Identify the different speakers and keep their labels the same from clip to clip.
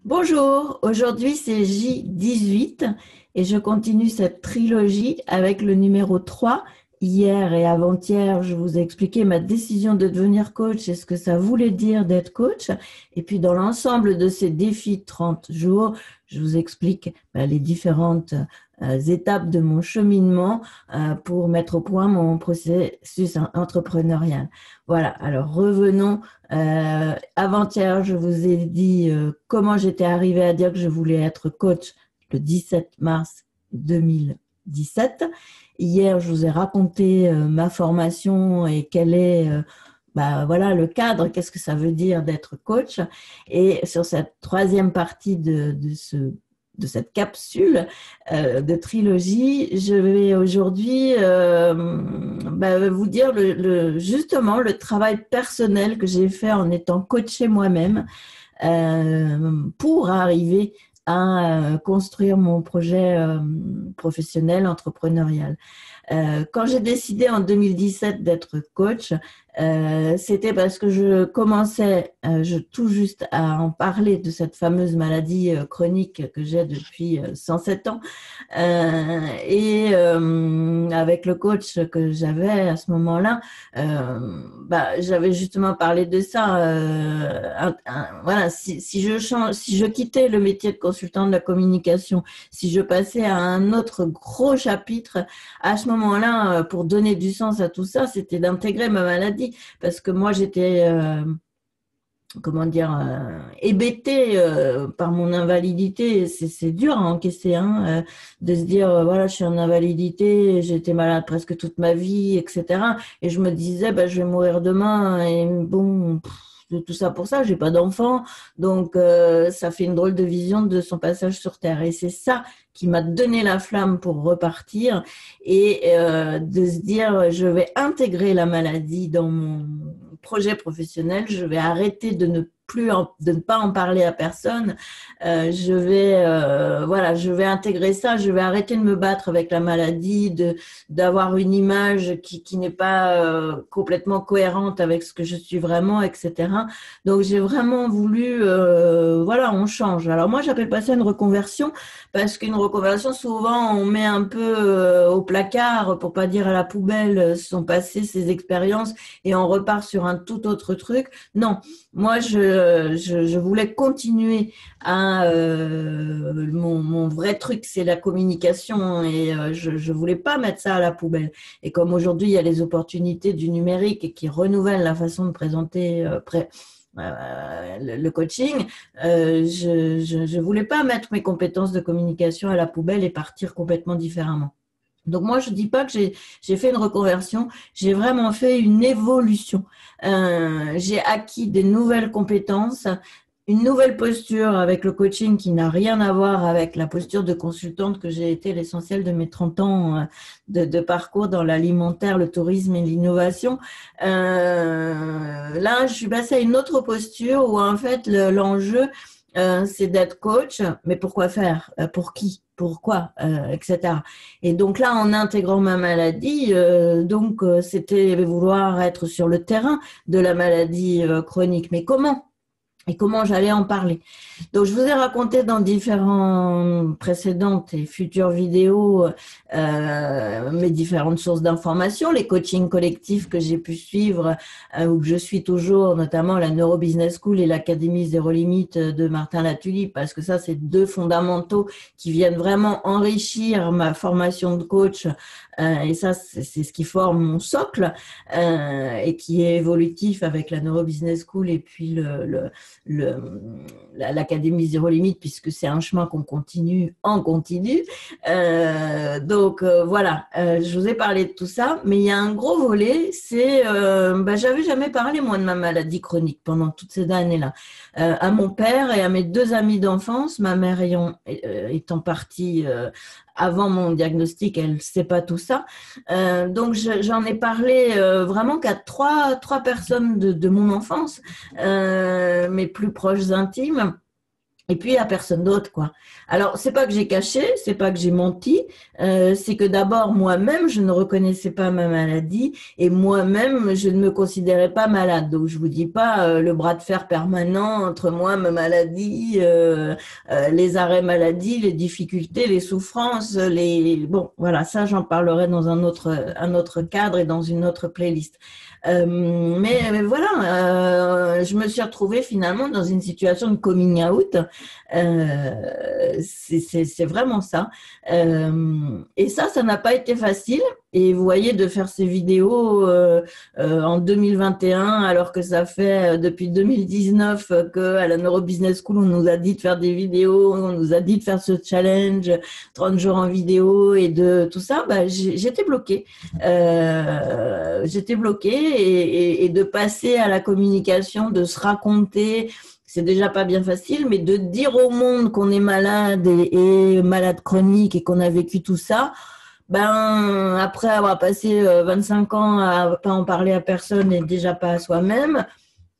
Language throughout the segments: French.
Speaker 1: Bonjour, aujourd'hui c'est J18 et je continue cette trilogie avec le numéro 3. Hier et avant-hier, je vous ai expliqué ma décision de devenir coach et ce que ça voulait dire d'être coach. Et puis dans l'ensemble de ces défis de 30 jours, je vous explique les différentes étapes de mon cheminement pour mettre au point mon processus entrepreneurial. Voilà, alors revenons. Avant-hier, je vous ai dit comment j'étais arrivée à dire que je voulais être coach le 17 mars 2017. Hier, je vous ai raconté ma formation et quel est voilà, le cadre, qu'est-ce que ça veut dire d'être coach. Et sur cette troisième partie de cette capsule de trilogie, je vais aujourd'hui vous dire justement le travail personnel que j'ai fait en étant coachée moi-même pour arriver à construire mon projet professionnel, entrepreneurial. Quand j'ai décidé en 2017 d'être coach, c'était parce que je commençais tout juste à en parler de cette fameuse maladie chronique que j'ai depuis 107 ans. Avec le coach que j'avais à ce moment-là, j'avais justement parlé de ça. Voilà, si je quittais le métier de consultant de la communication, si je passais à un autre gros chapitre, à ce moment-là, pour donner du sens à tout ça, c'était d'intégrer ma maladie, parce que moi j'étais hébétée par mon invalidité. C'est dur à encaisser, de se dire voilà, je suis en invalidité, j'ai été malade presque toute ma vie, etc. Et je me disais je vais mourir demain, et bon, tout ça pour ça, j'ai pas d'enfant, donc ça fait une drôle de vision de son passage sur Terre. Et c'est ça qui m'a donné la flamme pour repartir et de se dire je vais intégrer la maladie dans mon projet professionnel, je vais arrêter de ne pas en parler à personne. Je vais intégrer ça, je vais arrêter de me battre avec la maladie, d'avoir une image qui n'est pas complètement cohérente avec ce que je suis vraiment, etc. Donc j'ai vraiment voulu, on change. Alors moi j'appelle pas ça une reconversion, parce qu'une reconversion, souvent on met un peu au placard, pour pas dire à la poubelle, son passé, ses expériences, et on repart sur un tout autre truc. Non, moi je voulais continuer à mon vrai truc, c'est la communication, et je voulais pas mettre ça à la poubelle. Et comme aujourd'hui il y a les opportunités du numérique et qui renouvellent la façon de présenter le coaching, je voulais pas mettre mes compétences de communication à la poubelle et partir complètement différemment. Donc moi, je dis pas que j'ai fait une reconversion, j'ai vraiment fait une évolution. J'ai acquis des nouvelles compétences, une nouvelle posture avec le coaching qui n'a rien à voir avec la posture de consultante que j'ai été l'essentiel de mes 30 ans de parcours dans l'alimentaire, le tourisme et l'innovation. Là, je suis passée à une autre posture où en fait l'enjeu, c'est d'être coach, mais pourquoi faire? Pour qui? Pourquoi? Etc. Et donc là, en intégrant ma maladie, c'était vouloir être sur le terrain de la maladie chronique. Mais comment? Et comment j'allais en parler. Donc, je vous ai raconté dans différentes précédentes et futures vidéos mes différentes sources d'informations, les coachings collectifs que j'ai pu suivre ou que je suis toujours, notamment la Neuro Business School et l'Académie Zéro Limite de Martin Latulippe, parce que ça, c'est deux fondamentaux qui viennent vraiment enrichir ma formation de coach. Et ça, c'est ce qui forme mon socle et qui est évolutif avec la Neuro Business School et puis l'Académie Zéro Limite, puisque c'est un chemin qu'on continue en continu. Je vous ai parlé de tout ça, mais il y a un gros volet, c'est j'avais jamais parlé moi de ma maladie chronique pendant toutes ces années-là. À mon père et à mes deux amis d'enfance, ma mère étant partie avant mon diagnostic, elle ne sait pas tout ça. Donc j'en ai parlé vraiment qu'à trois personnes de mon enfance, mes plus proches intimes. Et puis, il n'y a personne d'autre, quoi. Alors, c'est pas que j'ai caché, c'est pas que j'ai menti, c'est que d'abord, moi-même, je ne reconnaissais pas ma maladie et moi-même, je ne me considérais pas malade. Donc, je vous dis pas le bras de fer permanent entre moi, ma maladie, les arrêts maladie, les difficultés, les souffrances, Bon, voilà, ça, j'en parlerai dans un autre cadre et dans une autre playlist. Mais voilà, je me suis retrouvée finalement dans une situation de coming out. C'est vraiment ça. Et ça n'a pas été facile. Et vous voyez, de faire ces vidéos en 2021, alors que ça fait depuis 2019 qu'à la Neuro Business School, on nous a dit de faire des vidéos, on nous a dit de faire ce challenge 30 jours en vidéo et de tout ça, bah, j'étais bloquée. J'étais bloquée et de passer à la communication, de se raconter, c'est déjà pas bien facile, mais de dire au monde qu'on est malade et malade chronique et qu'on a vécu tout ça, ben après avoir passé 25 ans à pas en parler à personne et déjà pas à soi-même,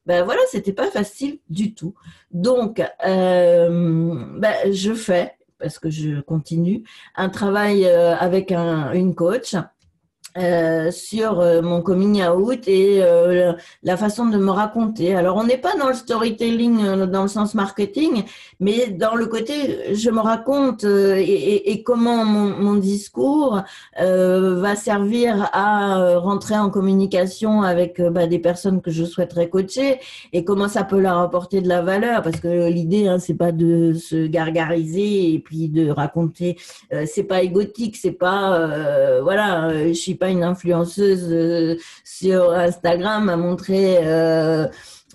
Speaker 1: ben voilà, c'était pas facile du tout. Donc, ben, je fais, parce que je continue, un travail avec une coach sur mon coming out et la façon de me raconter. Alors, on n'est pas dans le storytelling dans le sens marketing, mais dans le côté je me raconte et comment mon discours va servir à rentrer en communication avec bah, des personnes que je souhaiterais coacher et comment ça peut leur apporter de la valeur, parce que l'idée, hein, c'est pas de se gargariser et puis de raconter, c'est pas égotique, c'est pas voilà, je suis pas une influenceuse sur Instagram à montrer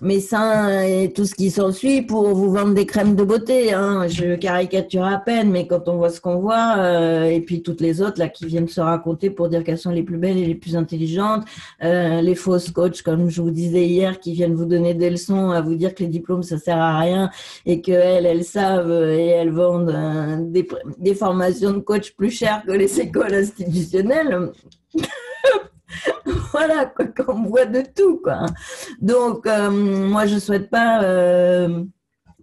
Speaker 1: mes seins et tout ce qui s'ensuit pour vous vendre des crèmes de beauté, hein. Je caricature à peine, mais quand on voit ce qu'on voit, et puis toutes les autres là qui viennent se raconter pour dire qu'elles sont les plus belles et les plus intelligentes, les fausses coachs, comme je vous disais hier, qui viennent vous donner des leçons à vous dire que les diplômes ça sert à rien et que elles savent et elles vendent des formations de coach plus chères que les écoles institutionnelles. Voilà, quoi, qu'on voit de tout, quoi. Donc, moi, je souhaite pas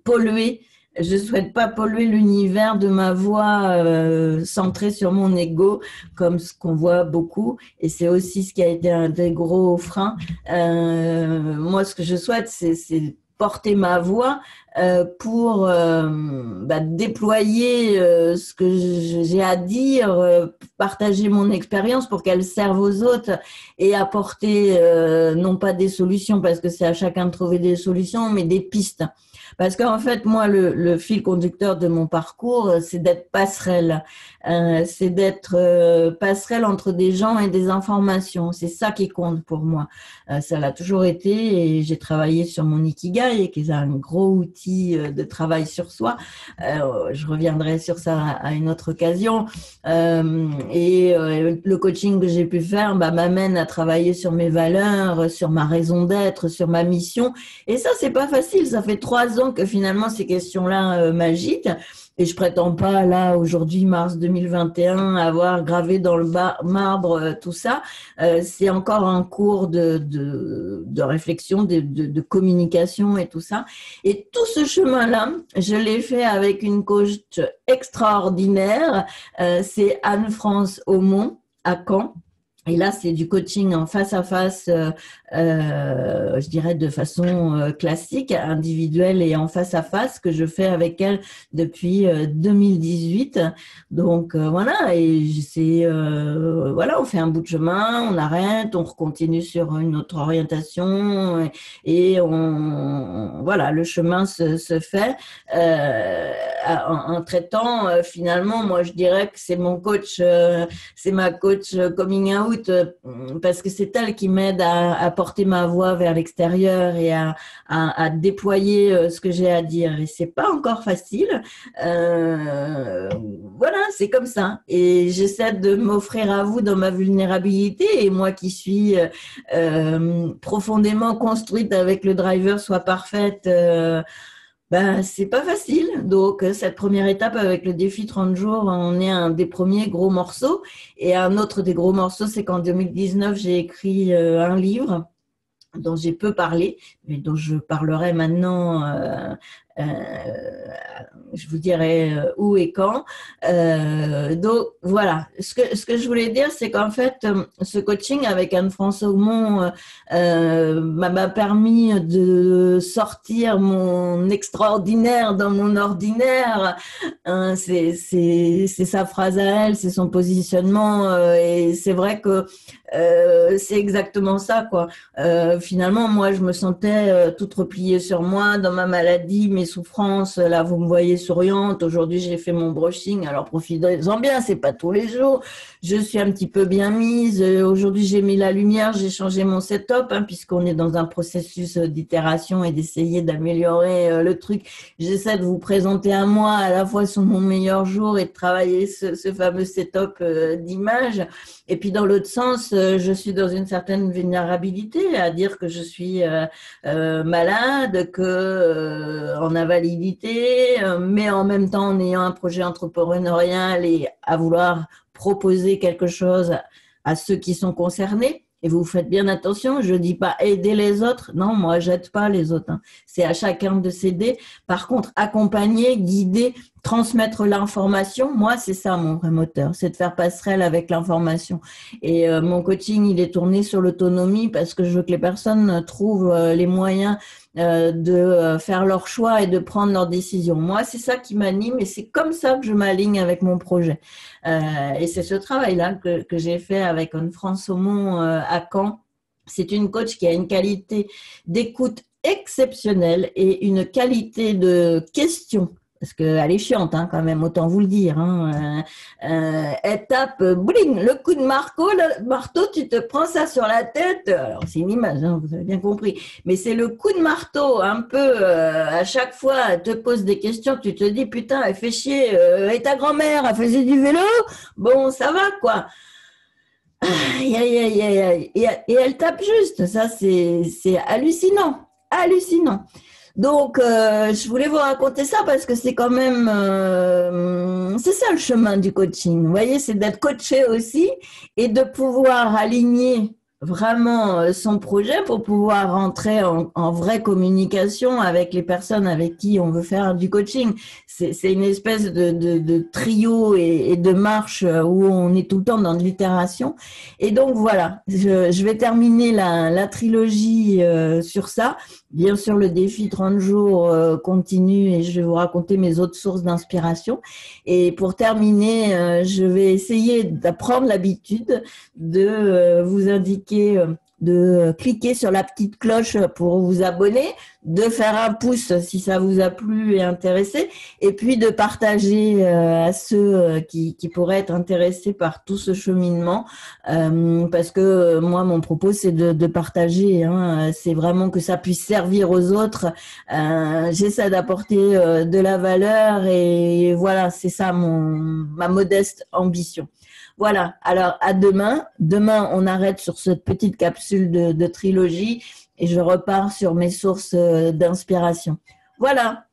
Speaker 1: polluer. Je souhaite pas polluer l'univers de ma voix centrée sur mon ego, comme ce qu'on voit beaucoup. Et c'est aussi ce qui a été un des gros freins. Moi, ce que je souhaite, c'est porter ma voix pour bah, déployer ce que j'ai à dire, partager mon expérience pour qu'elle serve aux autres et apporter non pas des solutions, parce que c'est à chacun de trouver des solutions, mais des pistes. Parce qu'en fait, moi, le fil conducteur de mon parcours, c'est d'être passerelle. C'est d'être passerelle entre des gens et des informations. C'est ça qui compte pour moi. Ça l'a toujours été et j'ai travaillé sur mon Ikigai, qui est un gros outil de travail sur soi. Je reviendrai sur ça à une autre occasion. Le coaching que j'ai pu faire bah, m'amène à travailler sur mes valeurs, sur ma raison d'être, sur ma mission. Et ça, c'est pas facile. Ça fait 3 ans que finalement ces questions-là m'agitent. Et je prétends pas, là, aujourd'hui, mars 2021, avoir gravé dans le marbre tout ça. C'est encore un cours de réflexion, de communication et tout ça. Et tout ce chemin-là, je l'ai fait avec une coach extraordinaire. C'est Anne-France Aumont, à Caen. Et là, c'est du coaching en face à face, je dirais de façon classique, individuelle et en face à face, que je fais avec elle depuis 2018. Donc voilà, et voilà, on fait un bout de chemin, on arrête, on recontinue sur une autre orientation et voilà, le chemin se fait en traitant finalement, moi je dirais que c'est mon coach, c'est ma coach coming out. Parce que c'est elle qui m'aide à porter ma voix vers l'extérieur et à déployer ce que j'ai à dire. Et c'est pas encore facile. Voilà, c'est comme ça. Et j'essaie de m'offrir à vous dans ma vulnérabilité. Et moi qui suis profondément construite avec le driver soit parfaite, ben, c'est pas facile. Donc, cette première étape avec le défi 30 jours, on est un des premiers gros morceaux. Et un autre des gros morceaux, c'est qu'en 2019, j'ai écrit un livre dont j'ai peu parlé, mais dont je parlerai maintenant je vous dirai où et quand. Donc voilà, ce que je voulais dire, c'est qu'en fait, ce coaching avec Anne-Françoise Aumont m'a permis de sortir mon extraordinaire dans mon ordinaire. C'est sa phrase à elle, c'est son positionnement, et c'est vrai que c'est exactement ça, quoi. Finalement, moi, je me sentais toute repliée sur moi dans ma maladie, mes souffrances. Là, vous me voyez souriante. Aujourd'hui, j'ai fait mon brushing. Alors, profitez-en bien. C'est pas tous les jours. Je suis un petit peu bien mise. Aujourd'hui, j'ai mis la lumière. J'ai changé mon setup, hein, puisqu'on est dans un processus d'itération et d'essayer d'améliorer le truc. J'essaie de vous présenter à moi à la fois sur mon meilleur jour et de travailler ce fameux setup d'image. Et puis, dans l'autre sens, je suis dans une certaine vulnérabilité à dire que je suis malade, que en invalidité, mais en même temps en ayant un projet entrepreneurial et à vouloir proposer quelque chose à ceux qui sont concernés. Et vous faites bien attention, je ne dis pas aider les autres. Non, moi, j'aide pas les autres. Hein. C'est à chacun de s'aider. Par contre, accompagner, guider, transmettre l'information, moi, c'est ça mon vrai moteur. C'est de faire passerelle avec l'information. Et mon coaching, il est tourné sur l'autonomie parce que je veux que les personnes trouvent les moyens de faire leurs choix et de prendre leurs décisions. Moi, c'est ça qui m'anime et c'est comme ça que je m'aligne avec mon projet. Et c'est ce travail-là que j'ai fait avec Anne-Françoise Aumont à Caen. C'est une coach qui a une qualité d'écoute exceptionnelle et une qualité de question. Parce qu'elle est chiante, hein, quand même, autant vous le dire. Hein. Elle tape, bling, le coup de marteau, tu te prends ça sur la tête. Alors, c'est une image, hein, vous avez bien compris. Mais c'est le coup de marteau, un peu, à chaque fois, elle te pose des questions, tu te dis, putain, elle fait chier. Et ta grand-mère, elle faisait du vélo? Bon, ça va, quoi. Aïe, aïe, aïe, aïe, aïe. Et elle tape juste. Ça, c'est hallucinant. Hallucinant. Donc, je voulais vous raconter ça parce que c'est quand même, c'est ça le chemin du coaching. Vous voyez, c'est d'être coaché aussi et de pouvoir aligner vraiment son projet pour pouvoir rentrer en vraie communication avec les personnes avec qui on veut faire du coaching. C'est une espèce de trio et de marche où on est tout le temps dans de l'itération. Et donc, voilà, je vais terminer la trilogie sur ça. Bien sûr, le défi 30 jours continue et je vais vous raconter mes autres sources d'inspiration. Et pour terminer, je vais essayer d'apprendre l'habitude de vous indiquer, de cliquer sur la petite cloche pour vous abonner, de faire un pouce si ça vous a plu et intéressé, et puis de partager à ceux qui pourraient être intéressés par tout ce cheminement, parce que moi, mon propos, c'est de partager, hein, c'est vraiment que ça puisse servir aux autres. J'essaie d'apporter de la valeur et voilà, c'est ça ma modeste ambition. Voilà, alors à demain. Demain, on arrête sur cette petite capsule de trilogie et je repars sur mes sources d'inspiration. Voilà.